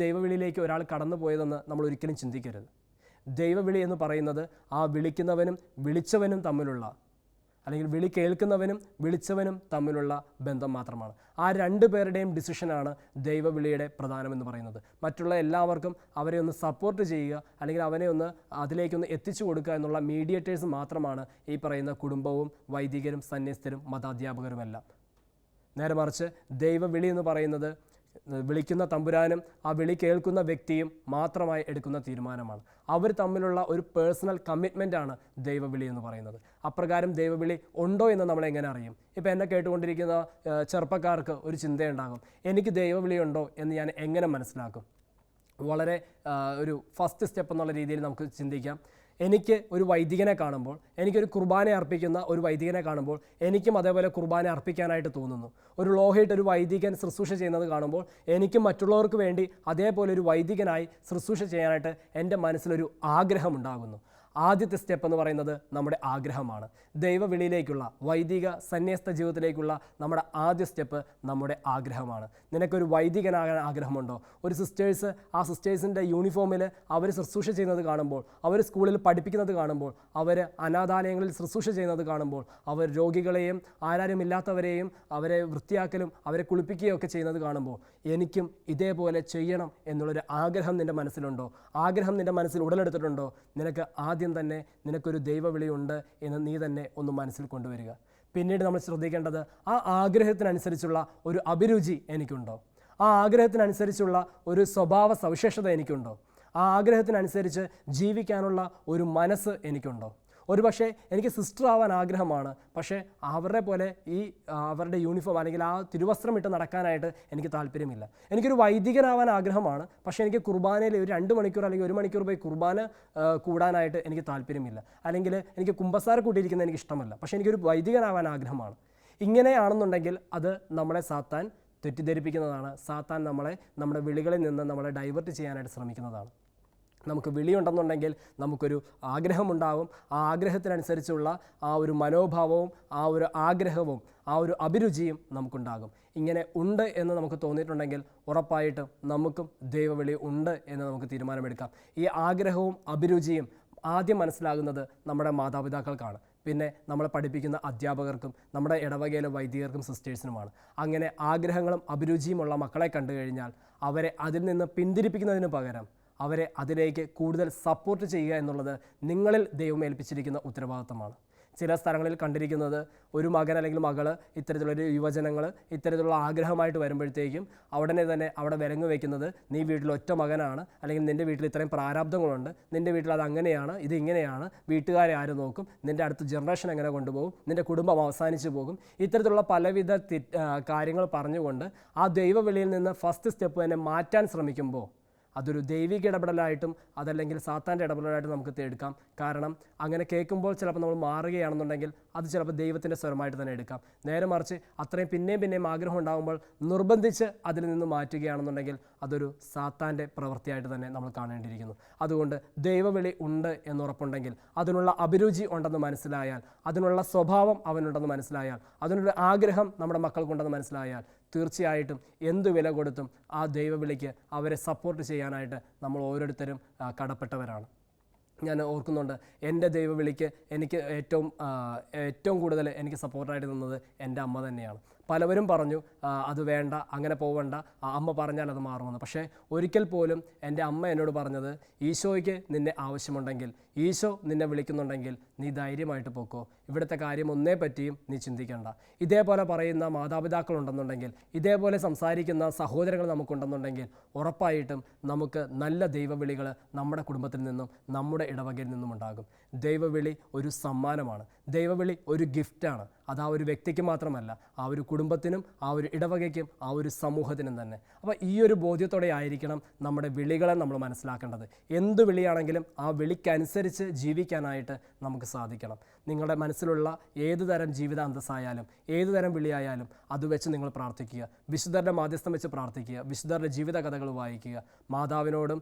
ദൈവവിളിയിലേക്ക് ഒരാൾ കടന്നു പോയതെന്ന് നമ്മൾ ഒരിക്കലും ചിന്തിക്കരുത്. ദൈവവിളി എന്ന് പറയുന്നത് ആ വിളിക്കുന്നവനും വിളിച്ചവനും തമ്മിലുള്ള, അല്ലെങ്കിൽ വിളി കേൾക്കുന്നവനും വിളിച്ചവനും തമ്മിലുള്ള ബന്ധം മാത്രമാണ്. ആ 2 പേരുടെയും ഡിസിഷനാണ് ദൈവവിളിയുടെ പ്രധാനമെന്ന് പറയുന്നത്. മറ്റുള്ള എല്ലാവർക്കും അവരെ ഒന്ന് സപ്പോർട്ട് ചെയ്യുക, അല്ലെങ്കിൽ അവനെ ഒന്ന് അതിലേക്കൊന്ന് എത്തിച്ചു കൊടുക്കുക എന്നുള്ള മീഡിയേറ്റേഴ്സ് മാത്രമാണ് ഈ പറയുന്ന കുടുംബവും വൈദികരും സന്യസ്തരും മതാധ്യാപകരുമെല്ലാം. നേരെ മറിച്ച് ദൈവവിളി എന്ന് പറയുന്നത് വിളിക്കുന്ന തമ്പുരാനും ആ വിളി കേൾക്കുന്ന വ്യക്തിയും മാത്രമായി എടുക്കുന്ന തീരുമാനമാണ്. അവർ തമ്മിലുള്ള ഒരു പേഴ്സണൽ കമ്മിറ്റ്മെൻ്റാണ് ദൈവവിളി എന്ന് പറയുന്നത്. അപ്രകാരം ദൈവവിളി ഉണ്ടോ എന്ന് നമ്മൾ എങ്ങനെ അറിയും? ഇപ്പോൾ എന്നെ കേട്ടുകൊണ്ടിരിക്കുന്ന ചെറുപ്പക്കാർക്ക് ഒരു ചിന്തയുണ്ടാകും, എനിക്ക് ദൈവവിളി ഉണ്ടോ എന്ന് ഞാൻ എങ്ങനെ മനസ്സിലാക്കും? വളരെ ഒരു ഫസ്റ്റ് സ്റ്റെപ്പ് എന്നുള്ള രീതിയിൽ നമുക്ക് ചിന്തിക്കാം. എനിക്ക് ഒരു വൈദികനെ കാണുമ്പോൾ, എനിക്കൊരു കുർബാന അർപ്പിക്കുന്ന ഒരു വൈദികനെ കാണുമ്പോൾ എനിക്കും അതേപോലെ കുർബാന അർപ്പിക്കാനായിട്ട് തോന്നുന്നു. ഒരു ലോഹയിട്ട് ഒരു വൈദികൻ ശുശ്രൂഷ ചെയ്യുന്നത് കാണുമ്പോൾ എനിക്കും മറ്റുള്ളവർക്ക് വേണ്ടി അതേപോലെ ഒരു വൈദികനായി ശുശ്രൂഷ ചെയ്യാനായിട്ട് എൻ്റെ മനസ്സിലൊരു ആഗ്രഹമുണ്ടാകുന്നു. ആദ്യത്തെ സ്റ്റെപ്പ് എന്ന് പറയുന്നത് നമ്മുടെ ആഗ്രഹമാണ്. ദൈവവിളിയിലേക്കുള്ള, വൈദിക സന്യസ്ത ജീവിതത്തിലേക്കുള്ള നമ്മുടെ ആദ്യ സ്റ്റെപ്പ് നമ്മുടെ ആഗ്രഹമാണ്. നിനക്കൊരു വൈദികനാകാൻ ആഗ്രഹമുണ്ടോ? ഒരു സിസ്റ്റേഴ്സ് ആ സിസ്റ്റേഴ്സിൻ്റെ യൂണിഫോമിൽ അവർ ശുശ്രൂഷ ചെയ്യുന്നത് കാണുമ്പോൾ, അവർ സ്കൂളിൽ പഠിപ്പിക്കുന്നത് കാണുമ്പോൾ, അവർ അനാഥാലയങ്ങളിൽ ശുശ്രൂഷ ചെയ്യുന്നത് കാണുമ്പോൾ, അവർ രോഗികളെയും ആരാരുമില്ലാത്തവരെയും അവരെ വൃത്തിയാക്കലും അവരെ കുളിപ്പിക്കുകയും ഒക്കെ ചെയ്യുന്നത് കാണുമ്പോൾ എനിക്കും ഇതേപോലെ ചെയ്യണം എന്നുള്ളൊരു ആഗ്രഹം നിൻ്റെ മനസ്സിലുണ്ടോ? ആഗ്രഹം നിൻ്റെ മനസ്സിൽ ഉടലെടുത്തിട്ടുണ്ടോ? നിനക്ക് ആദ്യം തന്നെ നിനക്കൊരു ദൈവവിളിയുണ്ട് എന്ന് നീ തന്നെ ഒന്ന് മനസ്സിൽ കൊണ്ടുവരിക. പിന്നീട് നമ്മൾ ശ്രദ്ധിക്കേണ്ടത് ആ ആഗ്രഹത്തിനനുസരിച്ചുള്ള ഒരു അഭിരുചി എനിക്കുണ്ടോ? ആ ആഗ്രഹത്തിനനുസരിച്ചുള്ള ഒരു സ്വഭാവ സവിശേഷത എനിക്കുണ്ടോ? ആ ആഗ്രഹത്തിനനുസരിച്ച് ജീവിക്കാനുള്ള ഒരു മനസ്സ് എനിക്കുണ്ടോ? ഒരുപക്ഷെ എനിക്ക് സിസ്റ്റർ ആവാൻ ആഗ്രഹമാണ്, പക്ഷേ അവരുടെ പോലെ അവരുടെ യൂണിഫോം അല്ലെങ്കിൽ ആ തിരുവസ്ത്രം ഇട്ട് നടക്കാനായിട്ട് എനിക്ക് താല്പര്യമില്ല. എനിക്കൊരു വൈദികനാവാൻ ആഗ്രഹമാണ്, പക്ഷേ എനിക്ക് കുർബാനയിൽ ഒരു 2 മണിക്കൂർ അല്ലെങ്കിൽ 1 മണിക്കൂർ പോയി കുർബാന കൂടാനായിട്ട് എനിക്ക് താല്പര്യമില്ല. അല്ലെങ്കിൽ എനിക്ക് കുമ്പസാര കൂട്ടിയിരിക്കുന്നത് എനിക്ക് ഇഷ്ടമല്ല, പക്ഷേ എനിക്കൊരു വൈദികനാവാൻ ആഗ്രഹമാണ്. ഇങ്ങനെയാണെന്നുണ്ടെങ്കിൽ അത് നമ്മളെ സാത്താൻ തെറ്റിദ്ധരിപ്പിക്കുന്നതാണ്. സാത്താൻ നമ്മളെ നമ്മുടെ വിളികളിൽ നിന്ന് നമ്മളെ ഡൈവേർട്ട് ചെയ്യാനായിട്ട് ശ്രമിക്കുന്നതാണ്. നമുക്ക് വിളിയുണ്ടെന്നുണ്ടെങ്കിൽ നമുക്കൊരു ആഗ്രഹമുണ്ടാകും. ആ ആഗ്രഹത്തിനനുസരിച്ചുള്ള ആ ഒരു മനോഭാവവും ആ ഒരു ആഗ്രഹവും ആ ഒരു അഭിരുചിയും നമുക്കുണ്ടാകും. ഇങ്ങനെ ഉണ്ട് എന്ന് നമുക്ക് തോന്നിയിട്ടുണ്ടെങ്കിൽ ഉറപ്പായിട്ടും നമുക്കും ദൈവവിളി ഉണ്ട് എന്ന് നമുക്ക് തീരുമാനമെടുക്കാം. ഈ ആഗ്രഹവും അഭിരുചിയും ആദ്യം മനസ്സിലാകുന്നത് നമ്മുടെ മാതാപിതാക്കൾക്കാണ്. പിന്നെ നമ്മളെ പഠിപ്പിക്കുന്ന അധ്യാപകർക്കും നമ്മുടെ ഇടവകയിലെ വൈദികർക്കും സിസ്റ്റേഴ്സിനുമാണ്. അങ്ങനെ ആഗ്രഹങ്ങളും അഭിരുചിയുമുള്ള മക്കളെ കണ്ടു കഴിഞ്ഞാൽ അവരെ അതിൽ നിന്ന് പിന്തിരിപ്പിക്കുന്നതിന് പകരം അവരെ അതിലേക്ക് കൂടുതൽ സപ്പോർട്ട് ചെയ്യുക എന്നുള്ളത് നിങ്ങളിൽ ദൈവം ഏൽപ്പിച്ചിരിക്കുന്ന ഉത്തരവാദിത്തമാണ്. ചില സ്ഥലങ്ങളിൽ കണ്ടിരിക്കുന്നത് ഒരു മകൻ അല്ലെങ്കിൽ മകൾ ഇത്തരത്തിലുള്ളൊരു യുവജനങ്ങൾ ഇത്തരത്തിലുള്ള ആഗ്രഹമായിട്ട് വരുമ്പോഴത്തേക്കും ഉടനെ തന്നെ അവിടെ വിലങ്ങ് വയ്ക്കുന്നത് നീ വീട്ടിൽ ഒറ്റ മകനാണ്, അല്ലെങ്കിൽ നിൻ്റെ വീട്ടിൽ ഇത്രയും പ്രാരാബ്ദങ്ങളുണ്ട്, നിൻ്റെ വീട്ടിൽ അത് അങ്ങനെയാണ്, ഇത് ഇങ്ങനെയാണ്, വീട്ടുകാരെ ആര് നോക്കും, നിൻ്റെ അടുത്ത ജനറേഷൻ എങ്ങനെ കൊണ്ടുപോകും, നിൻ്റെ കുടുംബം അവസാനിച്ചു പോകും, ഇത്തരത്തിലുള്ള പലവിധ കാര്യങ്ങൾ പറഞ്ഞുകൊണ്ട് ആ ദൈവവിളിയിൽ നിന്ന് ഫസ്റ്റ് സ്റ്റെപ്പ് തന്നെ മാറ്റാൻ ശ്രമിക്കുമ്പോൾ അതൊരു ദൈവിക ഇടപെടലായിട്ടും അതല്ലെങ്കിൽ സാത്താൻ്റെ ഇടപെടലായിട്ടും നമുക്ക് എടുക്കാം. കാരണം അങ്ങനെ കേൾക്കുമ്പോൾ ചിലപ്പോൾ നമ്മൾ മാറുകയാണെന്നുണ്ടെങ്കിൽ അത് ചിലപ്പോൾ ദൈവത്തിൻ്റെ സ്വരമായിട്ട് തന്നെ എടുക്കാം. നേരെ മറിച്ച് അത്രയും പിന്നെയും ആഗ്രഹം ഉണ്ടാകുമ്പോൾ നിർബന്ധിച്ച് അതിൽ നിന്ന് മാറ്റുകയാണെന്നുണ്ടെങ്കിൽ അതൊരു സാത്താൻ്റെ പ്രവൃത്തിയായിട്ട് തന്നെ നമ്മൾ കാണേണ്ടിയിരിക്കുന്നു. അതുകൊണ്ട് ദൈവവിളി ഉണ്ട് എന്നുറപ്പുണ്ടെങ്കിൽ, അതിനുള്ള അഭിരുചി ഉണ്ടെന്ന് മനസ്സിലായാൽ, അതിനുള്ള സ്വഭാവം അവനുണ്ടെന്ന് മനസ്സിലായാൽ, അതിനുള്ള ആഗ്രഹം നമ്മുടെ മക്കൾക്കുണ്ടെന്ന് മനസ്സിലായാൽ തീർച്ചയായിട്ടും എന്ത് വില കൊടുത്തും ആ ദൈവവിളിക്ക് അവരെ സപ്പോർട്ട് ചെയ്യാനായിട്ട് നമ്മൾ ഓരോരുത്തരും കടപ്പെട്ടവരാണ്. ഞാൻ ഓർക്കുന്നുണ്ട്, എൻ്റെ ദൈവവിളിക്ക് എനിക്ക് ഏറ്റവും കൂടുതൽ എനിക്ക് സപ്പോർട്ടായിട്ട് നിന്നത് എൻ്റെ അമ്മ തന്നെയാണ്. പലവരും പറഞ്ഞു അത് വേണ്ട, അങ്ങനെ പോവണ്ട, അമ്മ പറഞ്ഞാൽ അത് മാറുമെന്ന്. പക്ഷേ ഒരിക്കൽ പോലും എൻ്റെ അമ്മ എന്നോട് പറഞ്ഞത്, ഈശോയ്ക്ക് നിന്നെ ആവശ്യമുണ്ടെങ്കിൽ, ഈശോ നിന്നെ വിളിക്കുന്നുണ്ടെങ്കിൽ നീ ധൈര്യമായിട്ട് പോക്കോ, ഇവിടുത്തെ കാര്യം ഒന്നേ പറ്റിയും നീ ചിന്തിക്കേണ്ട. ഇതേപോലെ പറയുന്ന മാതാപിതാക്കളുണ്ടെന്നുണ്ടെങ്കിൽ, ഇതേപോലെ സംസാരിക്കുന്ന സഹോദരങ്ങൾ നമുക്കുണ്ടെന്നുണ്ടെങ്കിൽ ഉറപ്പായിട്ടും നമുക്ക് നല്ല ദൈവവിളികൾ നമ്മുടെ കുടുംബത്തിൽ നിന്നും നമ്മുടെ ഇടവകയിൽ നിന്നും ഉണ്ടാകും. ദൈവവിളി ഒരു സമ്മാനമാണ്, ദൈവവിളി ഒരു ഗിഫ്റ്റാണ്. അത് ആ ഒരു വ്യക്തിക്ക് മാത്രമല്ല, ആ ഒരു കുടുംബത്തിനും ആ ഒരു ഇടവകയ്ക്കും ആ ഒരു സമൂഹത്തിനും തന്നെ. അപ്പോൾ ഈ ഒരു ബോധ്യത്തോടെ ആയിരിക്കണം നമ്മുടെ വിളികളെ നമ്മൾ മനസ്സിലാക്കേണ്ടത്. എന്ത് വിളിയാണെങ്കിലും ആ വിളിക്കനുസരിച്ച് ജീവിക്കാനായിട്ട് നമുക്ക് സാധിക്കണം. നിങ്ങളുടെ മനസ്സിലുള്ള ഏത് തരം ജീവിത അന്തസ്സായാലും ഏത് തരം വിളിയായാലും അത് വെച്ച് നിങ്ങൾ പ്രാർത്ഥിക്കുക. വിശുദ്ധരുടെ മാധ്യസ്ഥം വെച്ച് പ്രാർത്ഥിക്കുക. വിശുദ്ധരുടെ ജീവിത കഥകൾ വായിക്കുക. മാതാവിനോടും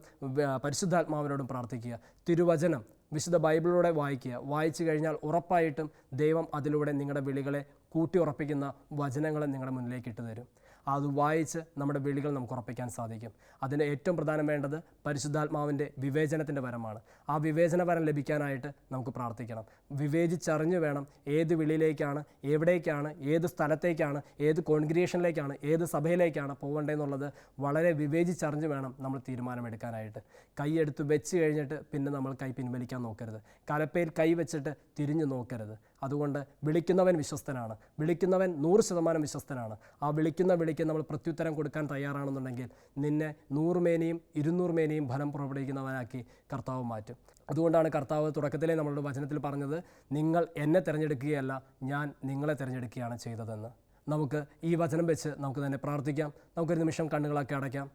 പരിശുദ്ധാത്മാവിനോടും പ്രാർത്ഥിക്കുക. തിരുവചനം വിശുദ്ധ ബൈബിളിലൂടെ വായിക്കുക. വായിച്ചു കഴിഞ്ഞാൽ ഉറപ്പായിട്ടും ദൈവം അതിലൂടെ നിങ്ങളുടെ വിളികളെ കൂട്ടി ഉറപ്പിക്കുന്ന വചനങ്ങൾ നിങ്ങളുടെ മുന്നിലേക്ക് ഇട്ട് തരും. അത് വായിച്ച് നമ്മുടെ വിളികൾ നമുക്ക് ഉറപ്പിക്കാൻ സാധിക്കും. അതിന് ഏറ്റവും പ്രധാനം വേണ്ടത് പരിശുദ്ധാത്മാവിൻ്റെ വിവേചനത്തിൻ്റെ വരമാണ്. ആ വിവേചന വരം ലഭിക്കാനായിട്ട് നമുക്ക് പ്രാർത്ഥിക്കണം. വിവേചിച്ചറിഞ്ഞു വേണം ഏത് വിളിയിലേക്കാണ്, എവിടേക്കാണ്, ഏത് സ്ഥലത്തേക്കാണ്, ഏത് കോൺഗ്രിഗേഷനിലേക്കാണ്, ഏത് സഭയിലേക്കാണ് പോകേണ്ടതെന്നുള്ളത് വളരെ വിവേചിച്ചറിഞ്ഞു വേണം നമ്മൾ തീരുമാനമെടുക്കാനായിട്ട്. കൈയെടുത്ത് വെച്ച് കഴിഞ്ഞിട്ട് പിന്നെ നമ്മൾ കൈ പിൻവലിക്കാൻ നോക്കരുത്. കലപ്പയിൽ കൈ വെച്ചിട്ട് തിരിഞ്ഞു നോക്കരുത്. അതുകൊണ്ട് വിളിക്കുന്നവൻ വിശ്വസ്തനാണ്, വിളിക്കുന്നവൻ 100% വിശ്വസ്തനാണ്. ആ വിളിക്കുന്ന വിളിക്ക് നമ്മൾ പ്രത്യുത്തരം കൊടുക്കാൻ തയ്യാറാണെന്നുണ്ടെങ്കിൽ നിന്നെ 100 മേനിയും 200 മേനിയും ഫലം പുറപ്പെടുവിക്കുന്നവനാക്കി കർത്താവ് മാറ്റും. അതുകൊണ്ടാണ് കർത്താവ് തുടക്കത്തിലെ നമ്മളുടെ വചനത്തിൽ പറഞ്ഞത്, നിങ്ങൾ എന്നെ തിരഞ്ഞെടുക്കുകയല്ല, ഞാൻ നിങ്ങളെ തിരഞ്ഞെടുക്കുകയാണ് ചെയ്തതെന്ന്. നമുക്ക് ഈ വചനം വെച്ച് നമുക്ക് തന്നെ പ്രാർത്ഥിക്കാം. നമുക്കൊരു നിമിഷം കണ്ണുകളൊക്കെ അടയ്ക്കാം.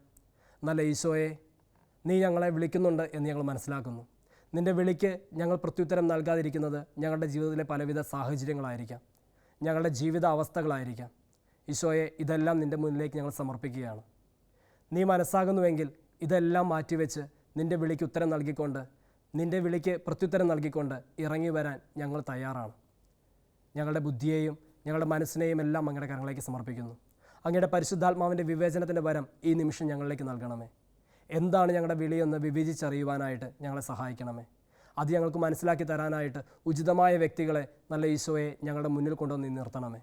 നല്ല ഈശോയെ, നീ ഞങ്ങളെ വിളിക്കുന്നുണ്ട് എന്ന് ഞങ്ങൾ മനസ്സിലാക്കുന്നു. നിൻ്റെ വിളിക്ക് ഞങ്ങൾ പ്രത്യുത്തരം നൽകാതിരിക്കുന്നത് ഞങ്ങളുടെ ജീവിതത്തിലെ പലവിധ സാഹചര്യങ്ങളായിരിക്കാം, ഞങ്ങളുടെ ജീവിത അവസ്ഥകളായിരിക്കാം. ഈശോയെ, ഇതെല്ലാം നിൻ്റെ മുന്നിലേക്ക് ഞങ്ങൾ സമർപ്പിക്കുകയാണ്. നീ മനസ്സാകുന്നുവെങ്കിൽ ഇതെല്ലാം മാറ്റിവെച്ച് നിൻ്റെ വിളിക്ക് ഉത്തരം നൽകിക്കൊണ്ട്, നിൻ്റെ വിളിക്ക് പ്രത്യുത്തരം നൽകിക്കൊണ്ട് ഇറങ്ങി വരാൻ ഞങ്ങൾ തയ്യാറാണ്. ഞങ്ങളുടെ ബുദ്ധിയെയും ഞങ്ങളുടെ മനസ്സിനെയും എല്ലാം അങ്ങയുടെ കരങ്ങളിലേക്ക് സമർപ്പിക്കുന്നു. അങ്ങയുടെ പരിശുദ്ധാത്മാവിൻ്റെ വിവേചനത്തിൻ്റെ വരം ഈ നിമിഷം ഞങ്ങളിലേക്ക് നൽകണമേ. എന്താണ് ഞങ്ങളുടെ വിളിയെന്ന് വിവേചിച്ചറിയുവാനായിട്ട് ഞങ്ങളെ സഹായിക്കണമേ. അത് ഞങ്ങൾക്ക് മനസ്സിലാക്കി തരാനായിട്ട് ഉചിതമായ വ്യക്തികളെ നല്ല ഈശോയെ ഞങ്ങളുടെ മുന്നിൽ കൊണ്ടുവന്ന് നിർത്തണമേ.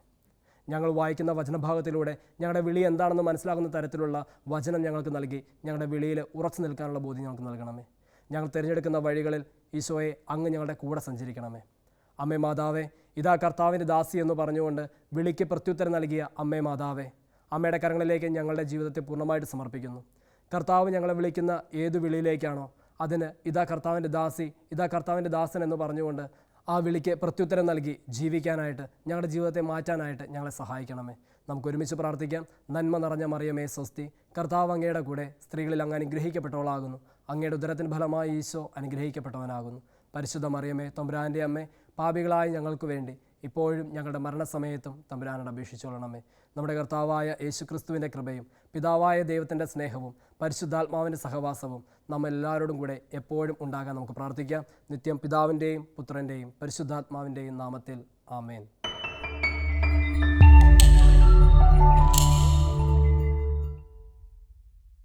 ഞങ്ങൾ വായിക്കുന്ന വചനഭാഗത്തിലൂടെ ഞങ്ങളുടെ വിളി എന്താണെന്ന് മനസ്സിലാക്കുന്ന തരത്തിലുള്ള വചനം ഞങ്ങൾക്ക് നൽകി ഞങ്ങളുടെ വിളിയിൽ ഉറച്ചു നിൽക്കാനുള്ള ബോധ്യം ഞങ്ങൾക്ക് നൽകണമേ. ഞങ്ങൾ തിരഞ്ഞെടുക്കുന്ന വഴികളിൽ ഈശോയെ അങ്ങ് ഞങ്ങളുടെ കൂടെ സഞ്ചരിക്കണമേ. അമ്മേ മാതാവേ, ഇതാ കർത്താവിൻ്റെ ദാസി എന്ന് പറഞ്ഞുകൊണ്ട് വിളിക്ക് പ്രത്യുത്തരം നൽകിയ അമ്മേ മാതാവേ, അമ്മയുടെ കരങ്ങളിലേക്ക് ഞങ്ങളുടെ ജീവിതത്തെ പൂർണ്ണമായിട്ട് സമർപ്പിക്കുന്നു. കർത്താവ് ഞങ്ങളെ വിളിക്കുന്ന ഏതു വിളിയിലേക്കാണോ അതിന് ഇതാ കർത്താവിൻ്റെ ദാസി, ഇതാ കർത്താവിൻ്റെ ദാസൻ എന്ന് പറഞ്ഞുകൊണ്ട് ആ വിളിക്ക് പ്രത്യുത്തരം നൽകി ജീവിക്കാനായിട്ട്, ഞങ്ങളുടെ ജീവിതത്തെ മാറ്റാനായിട്ട് ഞങ്ങളെ സഹായിക്കണമേ. നമുക്ക് ഒരുമിച്ച് പ്രാർത്ഥിക്കാം. നന്മ നിറഞ്ഞ മറിയമേ സ്വസ്തി, കർത്താവ് അങ്ങയുടെ കൂടെ സ്ത്രീകളിൽ അങ്ങ് അനുഗ്രഹിക്കപ്പെട്ടവളാകുന്നു. അങ്ങയുടെ ഉദരത്തിന് ഫലമായി ഈശോ അനുഗ്രഹിക്കപ്പെട്ടവനാകുന്നു. പരിശുദ്ധ മറിയമേ, തമ്പുരാൻ്റെ അമ്മേ, പാപികളായ ഞങ്ങൾക്ക് വേണ്ടി ഇപ്പോഴും ഞങ്ങളുടെ മരണസമയത്തും തമ്പുരാനോട് അപേക്ഷിച്ചുകൊള്ളണമേ. നമ്മുടെ കർത്താവായ യേശുക്രിസ്തുവിൻ്റെ കൃപയും പിതാവായ ദൈവത്തിൻ്റെ സ്നേഹവും പരിശുദ്ധാത്മാവിൻ്റെ സഹവാസവും നമ്മെല്ലാവരോടും കൂടെ എപ്പോഴും ഉണ്ടാകാൻ നമുക്ക് പ്രാർത്ഥിക്കാം. നിത്യം പിതാവിൻ്റെയും പുത്രൻ്റെയും പരിശുദ്ധാത്മാവിൻ്റെയും നാമത്തിൽ ആമേൻ.